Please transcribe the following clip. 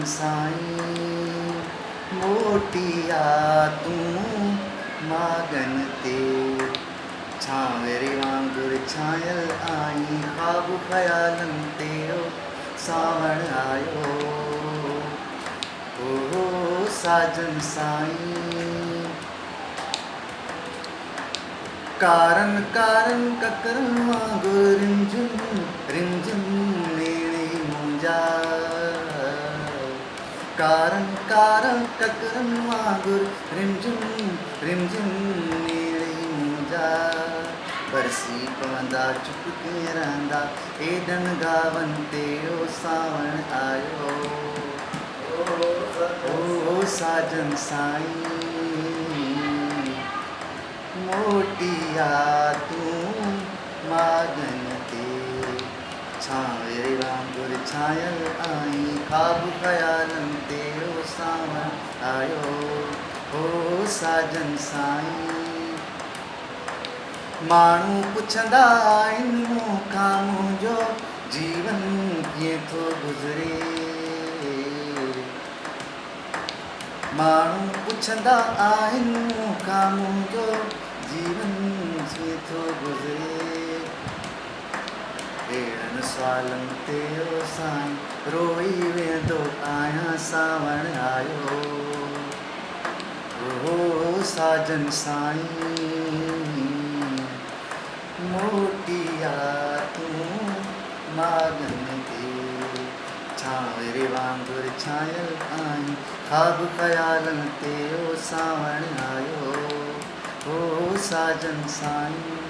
साजन साईं मोटिया तूं मागन ते छांवरे वांगुर छायल आई ख्वाब ख़यालन ते सावण आयो ओ साजन साईं कारन कारन ककरन वांगुर रिमझिम रिमझिम नेड़े मुंहिंजा कारन कारन ककरन वांगुर रिमझिम रिमझिम नेड़े मुंहिंजा बरसी पवंदा चुप कीअं रहंदा एडन गावन ते ओ सावण आयो ओ साजन साईं मोटिया तूं मागन ते छांवरे वांगुर छायल आई ख्वाब ख़यालन ते ओ सावण आयो ओ साजन साईं माण्हू पुछंदा आहिनि मूंखां मुंहिंजो जीवन कीअं थो गुज़रे माण्हू पुछंदा आहिनि मूंखां मुंहिंजो जीवन कीअं थो गुज़रे अहिड़नि सुवालनि ते ओ साईं रोई वेंदो आहियां सावण आयो ओ साजन साईं मोटिया तूं मागन ते छांवरे वांगुर छायल आई ख्वाब ख़यालन ते ओ सावण आयो ओ साजन साईं